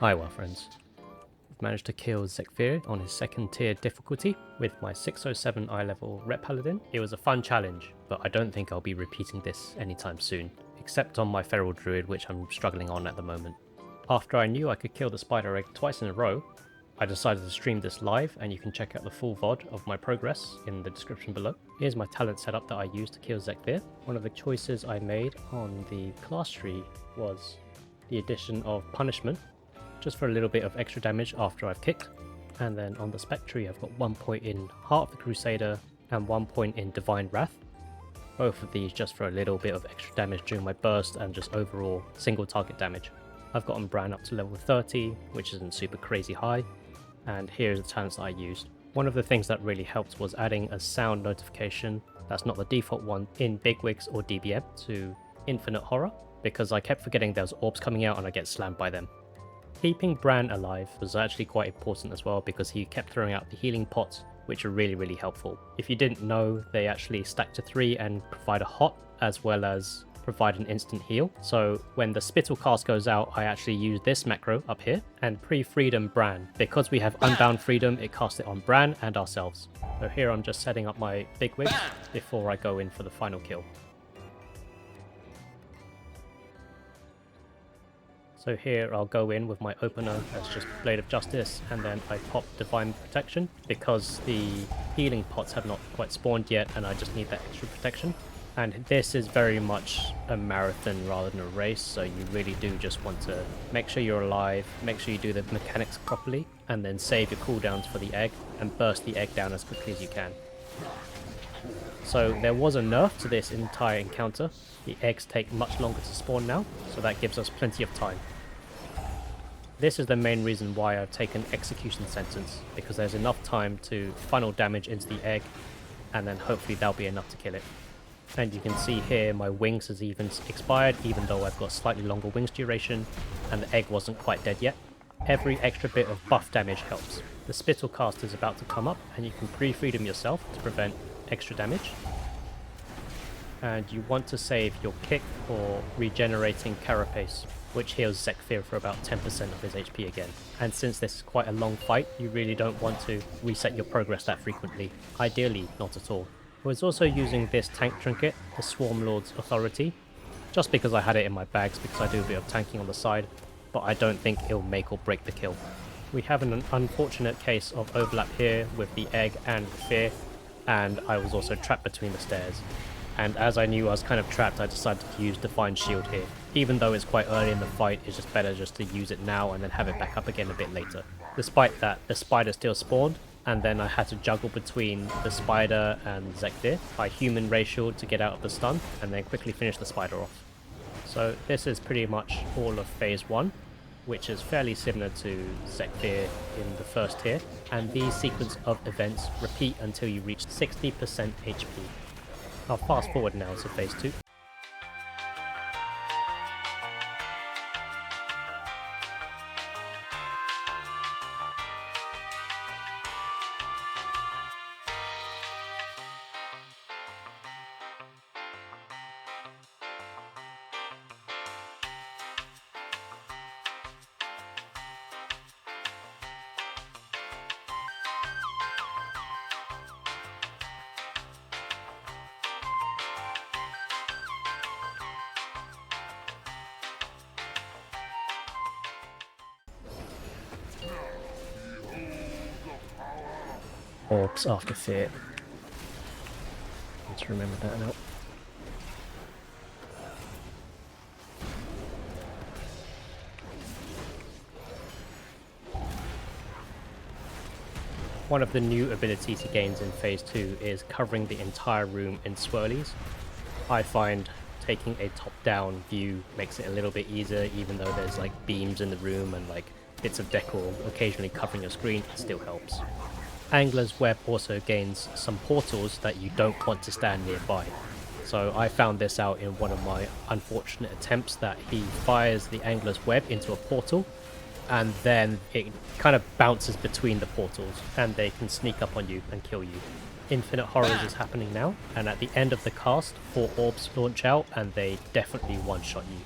Hi well friends, I've managed to kill Zekvir on his 2nd tier difficulty with my 607 eye level Ret Paladin. It was a fun challenge, but I don't think I'll be repeating this anytime soon, except on my Feral Druid, which I'm struggling on at the moment. After I knew I could kill the spider egg twice in a row, I decided to stream this live, and you can check out the full VOD of my progress in the description below. Here's my talent setup that I used to kill Zekvir. One of the choices I made on the class tree was the addition of Punishment, just for a little bit of extra damage after I've kicked. And then on the spec tree I've got 1 point in Heart of the Crusader and 1 point in Divine Wrath. Both of these just for a little bit of extra damage during my burst and just overall single target damage. I've gotten Brann up to level 30, which isn't super crazy high, and here's the talents that I used. One of the things that really helped was adding a sound notification that's not the default one in Bigwigs or DBM to Infinite Horror, because I kept forgetting there was orbs coming out and I get slammed by them. Keeping Brann alive was actually quite important as well, because he kept throwing out the healing pots, which are really helpful. If you didn't know, they actually stack to 3 and provide a hot as well as provide an instant heal. So when the Spittle cast goes out, I actually use this macro up here and pre-freedom Brann. Because we have unbound freedom, it casts it on Brann and ourselves. So here I'm just setting up my Bigwigs before I go in for the final kill. So here I'll go in with my opener as just Blade of Justice, and then I pop Divine Protection because the healing pots have not quite spawned yet and I just need that extra protection. And this is very much a marathon rather than a race, so you really do just want to make sure you're alive, make sure you do the mechanics properly, and then save your cooldowns for the egg and burst the egg down as quickly as you can. So there was a nerf to this entire encounter. The eggs take much longer to spawn now, so that gives us plenty of time. This is the main reason why I've taken Execution Sentence, because there's enough time to funnel damage into the egg, and then hopefully that'll be enough to kill it. And you can see here my wings has even expired, even though I've got slightly longer wings duration, and the egg wasn't quite dead yet. Every extra bit of buff damage helps. The Spittle cast is about to come up, and you can pre-freedom yourself to prevent extra damage. And you want to save your kick for regenerating Carapace, which heals Zekvir for about 10% of his HP again. And since this is quite a long fight, you really don't want to reset your progress that frequently. Ideally, not at all. I was also using this tank trinket, the Swarm Lord's Authority, just because I had it in my bags because I do a bit of tanking on the side, but I don't think it'll make or break the kill. We have an unfortunate case of overlap here with the egg and the fear, and I was also trapped between the stairs. And as I knew I was kind of trapped, I decided to use Divine Shield here. Even though it's quite early in the fight, it's just better just to use it now and then have it back up again a bit later. Despite that, the spider still spawned, and then I had to juggle between the spider and Zekvir by human ray shield to get out of the stun, and then quickly finish the spider off. So this is pretty much all of phase 1, which is fairly similar to Zekvir in the first tier, and these sequence of events repeat until you reach 60% HP. I'll fast forward now to phase 2. Orbs after fear. Let's remember that now. One of the new abilities he gains in phase 2 is covering the entire room in swirlies. I find taking a top-down view makes it a little bit easier, even though there's like beams in the room and like bits of decor occasionally covering your screen, it still helps. Angler's Web also gains some portals that you don't want to stand nearby. So I found this out in one of my unfortunate attempts, that he fires the Angler's Web into a portal and then it kind of bounces between the portals and they can sneak up on you and kill you. Infinite Horrors is happening now, and at the end of the cast 4 orbs launch out and they definitely one-shot you.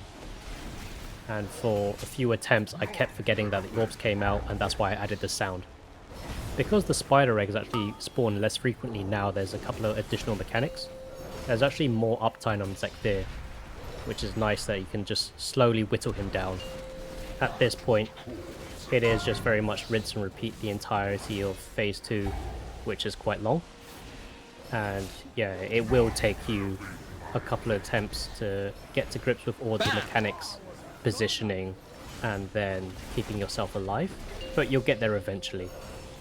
And for a few attempts, I kept forgetting that the orbs came out, and that's why I added the sound. Because the spider eggs actually spawn less frequently now, there's a couple of additional mechanics. There's actually more uptime on Zekvir, which is nice that you can just slowly whittle him down. At this point, it is just very much rinse and repeat the entirety of phase 2, which is quite long. And yeah, it will take you a couple of attempts to get to grips with all the mechanics, positioning, and then keeping yourself alive, but you'll get there eventually.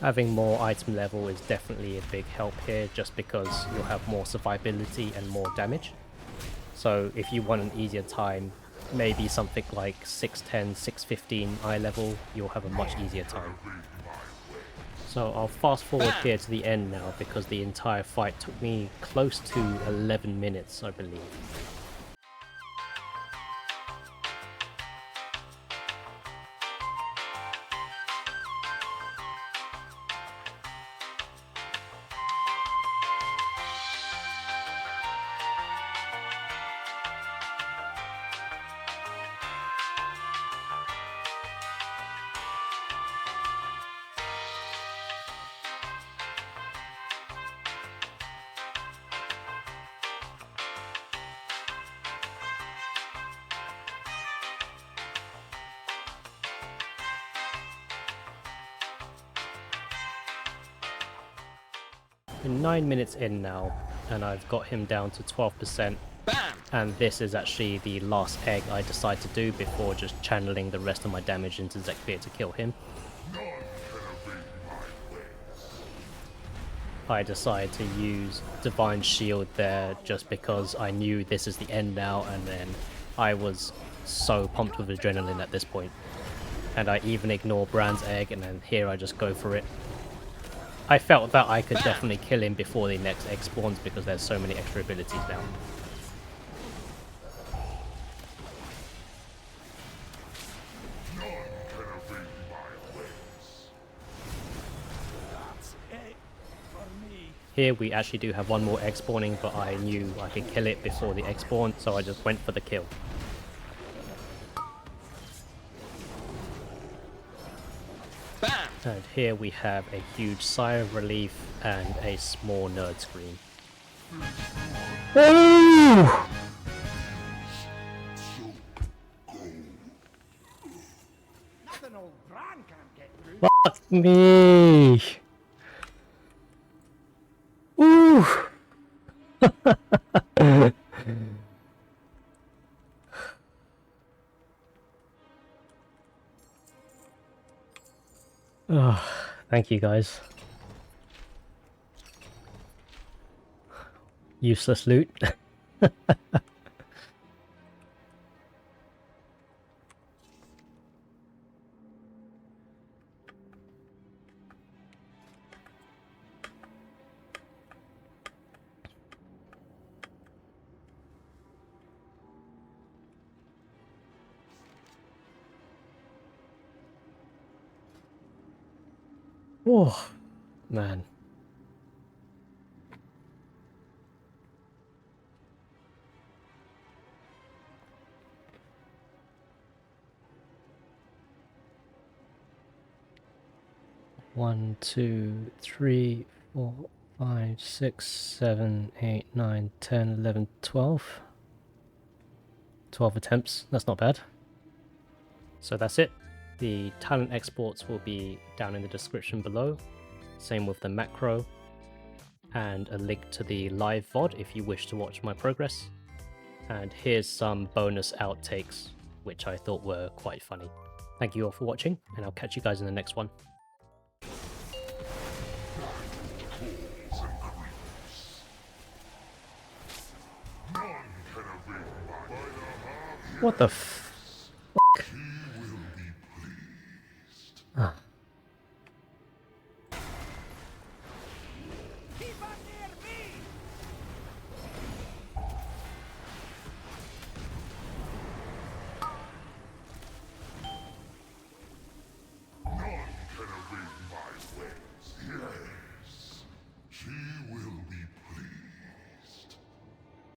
Having more item level is definitely a big help here, just because you'll have more survivability and more damage. So if you want an easier time, maybe something like 610, 615 eye level, you'll have a much easier time. So I'll fast forward here to the end now, because the entire fight took me close to 11 minutes, I believe. We're 9 minutes in now, and I've got him down to 12%, and this is actually the last egg I decide to do before just channeling the rest of my damage into Zekvir to kill him. I decide to use Divine Shield there just because I knew this is the end now, and then I was so pumped with adrenaline at this point. And I even ignore Brann's egg, and then here I just go for it. I felt that I could definitely kill him before the next egg spawns because there's so many extra abilities now. Here we actually do have one more egg spawning, but I knew I could kill it before the egg spawned, so I just went for the kill. And here we have a huge sigh of relief and a small nerd scream. Oh! Fuck me! Ooh! Oh, thank you guys. Useless loot. Oh, man. One, 2, 3, 4, 5, 6, 7, 8, 9, 10, 11, 12. 12 attempts. That's not bad. So that's it. The talent exports will be down in the description below. Same with the macro. And a link to the live VOD if you wish to watch my progress. And here's some bonus outtakes, which I thought were quite funny. Thank you all for watching, and I'll catch you guys in the next one. What the f-